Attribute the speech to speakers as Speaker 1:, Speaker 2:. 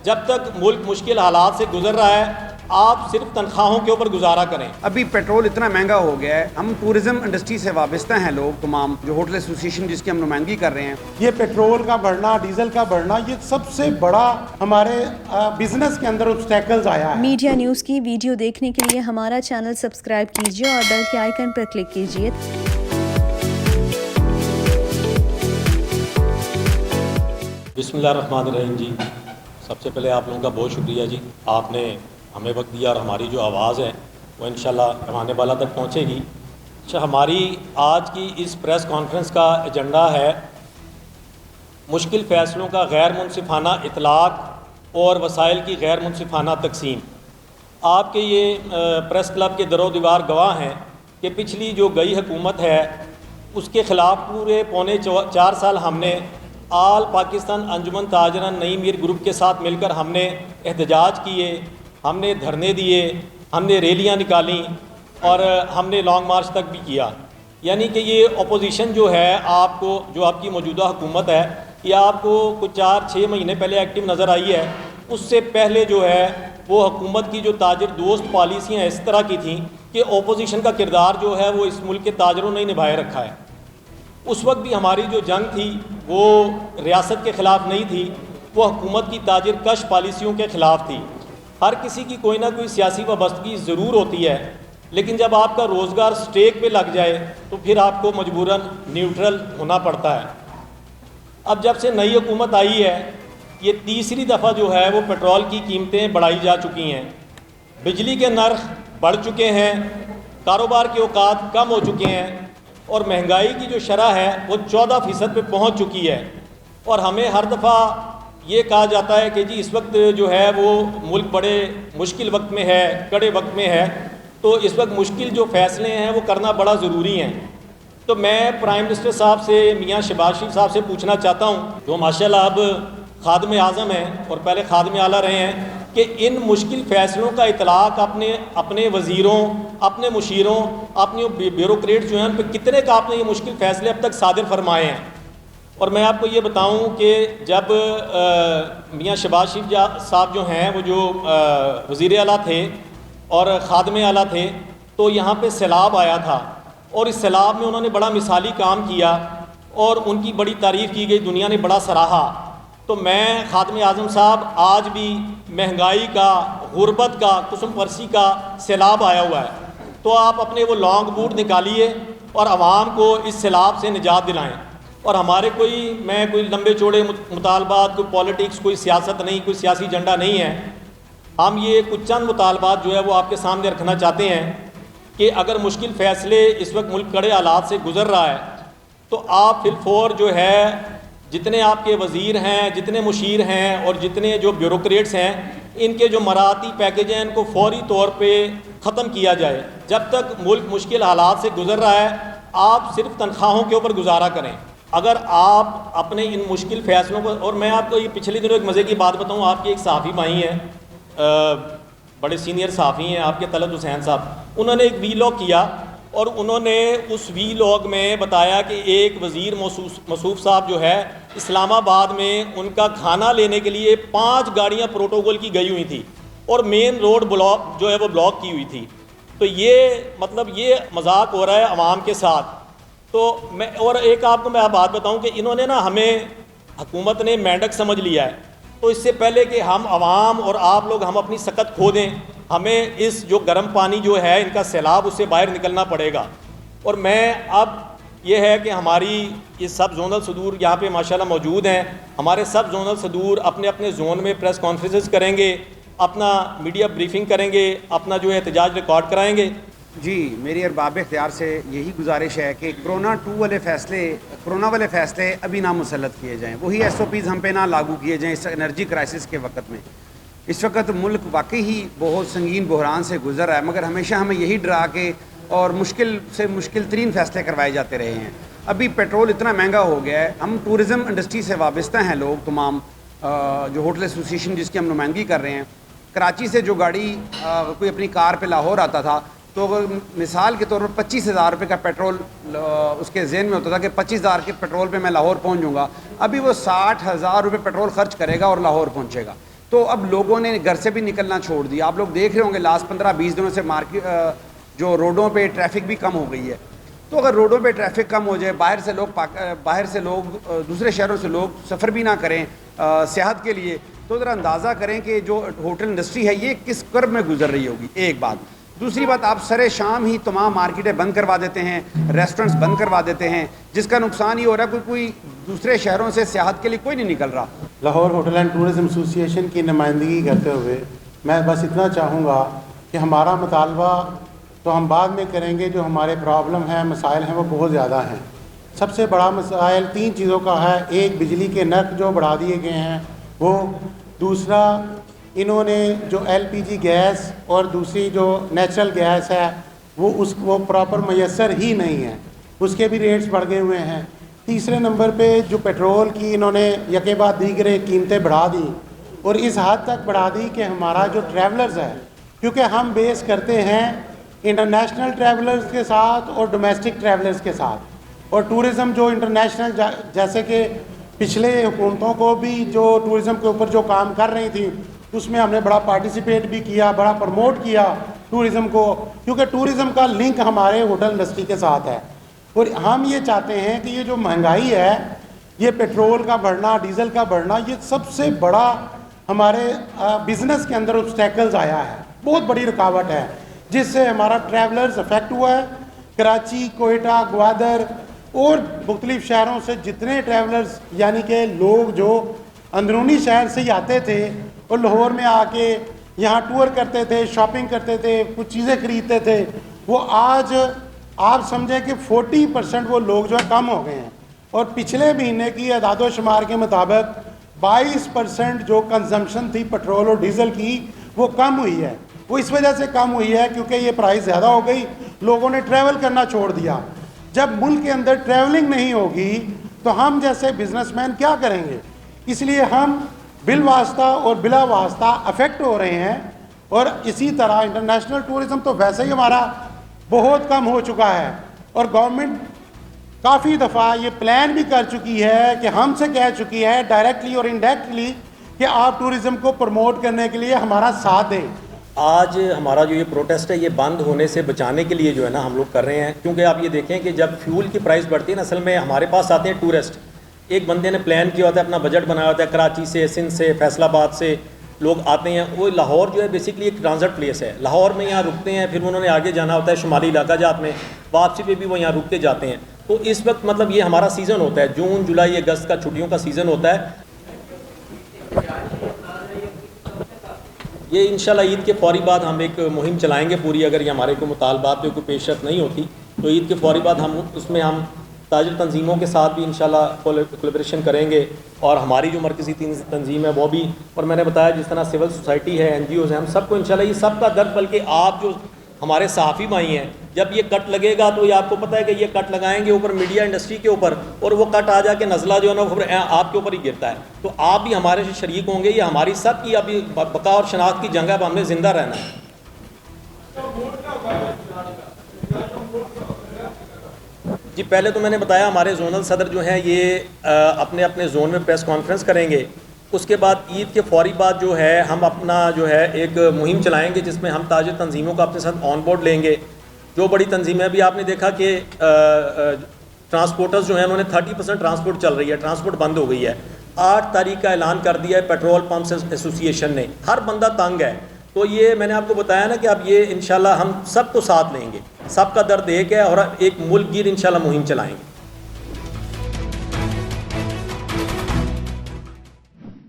Speaker 1: جب تک ملک مشکل حالات سے گزر رہا ہے آپ صرف تنخواہوں کے اوپر گزارا کریں.
Speaker 2: ابھی پیٹرول اتنا مہنگا ہو گیا ہے, ہم ٹورزم انڈسٹری سے وابستہ ہیں لوگ تمام, جو ہوٹل ایسوسیشن جس کی ہم نمائندگی کر رہے ہیں.
Speaker 3: یہ پیٹرول کا بڑھنا, ڈیزل کا بڑھنا, یہ سب سے بڑا ہمارے بزنس کے اندر obstacles آیا ہے.
Speaker 4: میڈیا نیوز کی ویڈیو دیکھنے کے لیے ہمارا چینل سبسکرائب کیجیے اور بیل کے آئیکن پر کلک کیجیے.
Speaker 1: بسم اللہ الرحمن الرحیم. جی سب سے پہلے آپ لوگوں کا بہت شکریہ جی, آپ نے ہمیں وقت دیا اور ہماری جو آواز ہے وہ انشاءاللہ پیمانے والا تک پہنچے گی. اچھا, ہماری آج کی اس پریس کانفرنس کا ایجنڈا ہے مشکل فیصلوں کا غیر منصفانہ اطلاق اور وسائل کی غیر منصفانہ تقسیم. آپ کے یہ پریس کلب کے در و دیوار گواہ ہیں کہ پچھلی جو گئی حکومت ہے اس کے خلاف پورے پونے 4 سال ہم نے آل پاکستان انجمن تاجران نئی میر گروپ کے ساتھ مل کر ہم نے احتجاج کیے, ہم نے دھرنے دیے, ہم نے ریلیاں نکالیں اور ہم نے لانگ مارچ تک بھی کیا. یعنی کہ یہ اپوزیشن جو ہے آپ کو, جو آپ کی موجودہ حکومت ہے, یہ آپ کو کچھ 4-6 مہینے پہلے ایکٹیو نظر آئی ہے. اس سے پہلے جو ہے وہ حکومت کی جو تاجر دوست پالیسیاں اس طرح کی تھیں کہ اپوزیشن کا کردار جو ہے وہ اس ملک کے تاجروں نے نبھائے رکھا ہے. اس وقت بھی ہماری جو جنگ تھی وہ ریاست کے خلاف نہیں تھی, وہ حکومت کی تاجر کش پالیسیوں کے خلاف تھی. ہر کسی کی کوئی نہ کوئی سیاسی وابستگی ضرور ہوتی ہے, لیکن جب آپ کا روزگار سٹیک پہ لگ جائے تو پھر آپ کو مجبوراً نیوٹرل ہونا پڑتا ہے. اب جب سے نئی حکومت آئی ہے یہ تیسری دفعہ جو ہے وہ پیٹرول کی قیمتیں بڑھائی جا چکی ہیں, بجلی کے نرخ بڑھ چکے ہیں, کاروبار کے اوقات کم ہو چکے ہیں اور مہنگائی کی جو شرح ہے وہ 14% پہ پہنچ چکی ہے. اور ہمیں ہر دفعہ یہ کہا جاتا ہے کہ جی اس وقت جو ہے وہ ملک بڑے مشکل وقت میں ہے, کڑے وقت میں ہے, تو اس وقت مشکل جو فیصلے ہیں وہ کرنا بڑا ضروری ہیں. تو میں پرائم منسٹر صاحب سے, میاں شہباز شریف صاحب سے پوچھنا چاہتا ہوں جو ماشاءاللہ اب خادم اعظم ہیں اور پہلے خادم اعلیٰ رہے ہیں, کہ ان مشکل فیصلوں کا اطلاق اپنے وزیروں, اپنے مشیروں, اپنے بیوروکریٹ جو ہیں ان پہ کتنے کا آپ نے یہ مشکل فیصلے اب تک صادر فرمائے ہیں. اور میں آپ کو یہ بتاؤں کہ جب میاں شہباز شریف صاحب جو ہیں وہ جو وزیر اعلیٰ تھے اور خادم اعلیٰ تھے تو یہاں پہ سیلاب آیا تھا اور اس سیلاب میں انہوں نے بڑا مثالی کام کیا اور ان کی بڑی تعریف کی گئی, دنیا نے بڑا سراہا. تو میں خادم اعظم صاحب, آج بھی مہنگائی کا, غربت کا, قسم پرسی کا سیلاب آیا ہوا ہے, تو آپ اپنے وہ لانگ بوٹ نکالیے اور عوام کو اس سیلاب سے نجات دلائیں. اور ہمارے کوئی لمبے چوڑے مطالبات, کوئی پالیٹکس, کوئی سیاست نہیں, کوئی سیاسی ایجنڈا نہیں ہے. ہم یہ کچھ چند مطالبات جو ہے وہ آپ کے سامنے رکھنا چاہتے ہیں کہ اگر مشکل فیصلے اس وقت ملک کڑے حالات سے گزر رہا ہے تو آپ فی الفور جو ہے جتنے آپ کے وزیر ہیں, جتنے مشیر ہیں اور جتنے جو بیوروکریٹس ہیں, ان کے جو مراعاتی پیکیج ہیں ان کو فوری طور پہ ختم کیا جائے. جب تک ملک مشکل حالات سے گزر رہا ہے آپ صرف تنخواہوں کے اوپر گزارا کریں. اگر آپ اپنے ان مشکل فیصلوں کو, اور میں آپ کو یہ پچھلے دنوں ایک مزے کی بات بتاؤں, آپ کے ایک صحافی بھائی ہیں, بڑے سینئر صحافی ہیں آپ کے, طلعت حسین صاحب, انہوں نے ایک وی لاگ کیا اور انہوں نے اس وی لاگ میں بتایا کہ ایک وزیر موصوف صاحب جو ہے اسلام آباد میں ان کا کھانا لینے کے لیے 5 گاڑیاں پروٹوکول کی گئی ہوئی تھی اور مین روڈ بلاک جو ہے وہ بلاک کی ہوئی تھی. تو یہ مطلب یہ مذاق ہو رہا ہے عوام کے ساتھ. تو میں اور ایک آپ کو میں بات بتاؤں کہ انہوں نے نا, ہمیں حکومت نے مینڈک سمجھ لیا ہے, تو اس سے پہلے کہ ہم عوام اور آپ لوگ ہم اپنی سکت کھو دیں, ہمیں اس جو گرم پانی جو ہے ان کا سیلاب, اس سے باہر نکلنا پڑے گا. اور میں اب یہ ہے کہ ہماری یہ سب زونل صدور یہاں پہ ماشاءاللہ موجود ہیں, ہمارے سب زونل صدور اپنے اپنے زون میں پریس کانفرنسز کریں گے, اپنا میڈیا بریفنگ کریں گے, اپنا جو ہے احتجاج ریکارڈ کرائیں گے.
Speaker 2: جی میری ارباب اختیار سے یہی گزارش ہے کہ کرونا والے فیصلے ابھی نہ مسلط کیے جائیں, وہی SOPs ہم پہ نہ لاگو کیے جائیں اس انرجی کرائسس کے وقت میں. اس وقت ملک واقعی ہی بہت سنگین بحران سے گزر رہا ہے, مگر ہمیشہ ہمیں یہی ڈرا کے اور مشکل سے مشکل ترین فیصلے کروائے جاتے رہے ہیں. ابھی پیٹرول اتنا مہنگا ہو گیا ہے, ہم ٹورزم انڈسٹری سے وابستہ ہیں لوگ تمام, جو ہوٹل ایسوسیشن جس کی ہم نمائندگی کر رہے ہیں. کراچی سے جو گاڑی کوئی اپنی کار پہ لاہور آتا تھا تو مثال کے طور پر 25,000 روپے کا پیٹرول اس کے ذہن میں ہوتا تھا کہ 25,000 کے پیٹرول پہ میں لاہور پہنچ جاؤں گا. ابھی وہ 60,000 روپے پیٹرول خرچ کرے گا اور لاہور پہنچے گا. تو اب لوگوں نے گھر سے بھی نکلنا چھوڑ دیا. آپ لوگ دیکھ رہے ہوں گے لاسٹ 15-20 دنوں سے مارکیٹ جو روڈوں پہ ٹریفک بھی کم ہو گئی ہے. تو اگر روڈوں پہ ٹریفک کم ہو جائے, باہر سے لوگ دوسرے شہروں سے لوگ سفر بھی نہ کریں سیاحت کے لیے, تو ذرا اندازہ کریں کہ جو ہوٹل انڈسٹری ہے یہ کس کرب میں گزر رہی ہوگی. ایک بات. دوسری بات, آپ سر شام ہی تمام مارکیٹیں بند کروا دیتے ہیں, ریسٹورنٹس بند کروا دیتے ہیں, جس کا نقصان یہ ہو رہا ہے کوئی دوسرے شہروں سے سیاحت کے لیے کوئی نہیں نکل رہا.
Speaker 3: لاہور ہوٹل اینڈ ٹورزم ایسوسی ایشن کی نمائندگی کرتے ہوئے میں بس اتنا چاہوں گا کہ ہمارا مطالبہ تو ہم بعد میں کریں گے, جو ہمارے پرابلم ہیں, مسائل ہیں, وہ بہت زیادہ ہیں. سب سے بڑا مسائل 3 چیزوں کا ہے. ایک, بجلی کے نرخ جو بڑھا دیے گئے ہیں وہ. دوسرا, انہوں نے جو LPG گیس اور دوسری جو نیچرل گیس ہے وہ پراپر میسر ہی نہیں ہے, اس کے بھی ریٹس بڑھ گئے ہوئے ہیں. تیسرے نمبر پہ جو پیٹرول کی انہوں نے یکے بعد دیگرے قیمتیں بڑھا دیں, اور اس حد تک بڑھا دی کہ ہمارا جو ٹریولرز ہے, کیونکہ ہم بیس کرتے ہیں انٹرنیشنل ٹریولرز کے ساتھ اور ڈومیسٹک ٹریولرز کے ساتھ, اور ٹورزم جو انٹرنیشنل, جیسے کہ پچھلے حکومتوں کو بھی جو ٹورزم کے اوپر جو کام کر رہی تھیں اس میں ہم نے بڑا پارٹیسپیٹ بھی کیا, بڑا پروموٹ کیا ٹورزم کو, کیونکہ ٹورزم کا لنک ہمارے ہوٹل انڈسٹری کے ساتھ ہے. اور ہم یہ چاہتے ہیں کہ یہ جو مہنگائی ہے, یہ پیٹرول کا بڑھنا, ڈیزل کا بڑھنا, یہ سب سے بڑا ہمارے بزنس کے اندر obstacles آیا ہے, بہت بڑی رکاوٹ ہے, جس سے ہمارا ٹریولرز افیکٹ ہوا ہے. کراچی, کوئٹہ, گوادر اور مختلف شہروں سے جتنے ٹریولرز یعنی کہ لوگ جو اندرونی شہر سے ہی آتے تھے اور لاہور میں آ کے یہاں ٹور کرتے تھے, شاپنگ کرتے تھے, کچھ چیزیں خریدتے تھے, وہ آج آپ سمجھیں کہ 40% وہ لوگ جو ہے کم ہو گئے ہیں. اور پچھلے مہینے کی اعداد و شمار کے مطابق 22% جو کنزمپشن تھی پیٹرول اور ڈیزل کی وہ کم ہوئی ہے. وہ اس وجہ سے کم ہوئی ہے کیونکہ یہ پرائس زیادہ ہو گئی, لوگوں نے ٹریول کرنا چھوڑ دیا. جب ملک کے اندر ٹریولنگ نہیں ہوگی تو ہم جیسے بزنس مین کیا کریں گے؟ اس لیے ہم بالواسطہ اور بلا واسطہ افیکٹ ہو رہے ہیں. اور اسی طرح انٹرنیشنل ٹورزم تو ویسے ہی ہمارا بہت کم ہو چکا ہے, اور گورنمنٹ کافی دفعہ یہ پلان بھی کر چکی ہے کہ ہم سے کہہ چکی ہے ڈائریکٹلی اور انڈائریکٹلی کہ آپ ٹورزم کو پروموٹ کرنے کے لیے ہمارا ساتھ دیں.
Speaker 1: آج ہمارا جو یہ پروٹیسٹ ہے یہ بند ہونے سے بچانے کے لیے جو ہے نا ہم لوگ کر رہے ہیں, کیونکہ آپ یہ دیکھیں کہ جب فیول کی پرائس بڑھتی ہے نا, اصل میں ہمارے پاس آتے ہیں ٹورسٹ, ایک بندے نے پلان کیا ہوتا ہے, اپنا بجٹ بنایا ہوتا ہے, کراچی سے, سندھ سے, فیصل آباد سے لوگ آتے ہیں. وہ لاہور جو ہے بیسکلی ایک ٹرانزٹ پلیس ہے, لاہور میں یہاں رکتے ہیں, پھر انہوں نے آگے جانا ہوتا ہے شمالی علاقہ جات میں, واپسی پہ بھی وہ یہاں رک کے جاتے ہیں. تو اس وقت مطلب یہ ہمارا سیزن ہوتا ہے, جون, جولائی, اگست کا چھٹیوں کا سیزن ہوتا ہے. یہ انشاءاللہ عید کے فوری بعد ہم ایک مہم چلائیں گے پوری, اگر یہ ہمارے کو مطالبات پہ کوئی پیش رفت نہیں ہوتی تو عید کے فوری بعد ہم اس میں ہم تاجر تنظیموں کے ساتھ بھی انشاءاللہ کولیبریشن کریں گے, اور ہماری جو مرکزی تنظیم ہے وہ بھی, اور میں نے بتایا جس طرح سول سوسائٹی ہے, NGOز ہیں, ہم سب کو انشاءاللہ یہ سب کا درد, بلکہ آپ جو ہمارے صحافی بھائی ہیں, جب یہ کٹ لگے گا تو یہ آپ کو پتہ ہے کہ یہ کٹ لگائیں گے اوپر میڈیا انڈسٹری کے اوپر, اور وہ کٹ آ جا کے نزلہ جو ہے نا وہ آپ کے اوپر ہی گرتا ہے. تو آپ بھی ہمارے سے شریک ہوں گے, یہ ہماری سب کی ابھی بقا اور شناخت کی جنگ ہے, اب ہم نے زندہ رہنا ہے. جی پہلے تو میں نے بتایا ہمارے زونل صدر جو ہیں یہ اپنے اپنے زون میں پریس کانفرنس کریں گے. اس کے بعد عید کے فوری بعد جو ہے ہم اپنا جو ہے ایک مہم چلائیں گے جس میں ہم تاجر تنظیموں کو اپنے ساتھ آن بورڈ لیں گے. جو بڑی تنظیمیں ابھی آپ نے دیکھا کہ ٹرانسپورٹرز جو ہیں انہوں نے 30% ٹرانسپورٹ چل رہی ہے, ٹرانسپورٹ بند ہو گئی ہے. 8 تاریخ کا اعلان کر دیا ہے پیٹرول پمپس ایسوسی ایشن نے, ہر بندہ تنگ ہے. تو یہ میں نے آپ کو بتایا نا کہ اب یہ انشاءاللہ ہم سب کو ساتھ لیں گے, سب کا درد ایک ہے, اور ایک ملک گیر انشاءاللہ مہم چلائیں گے.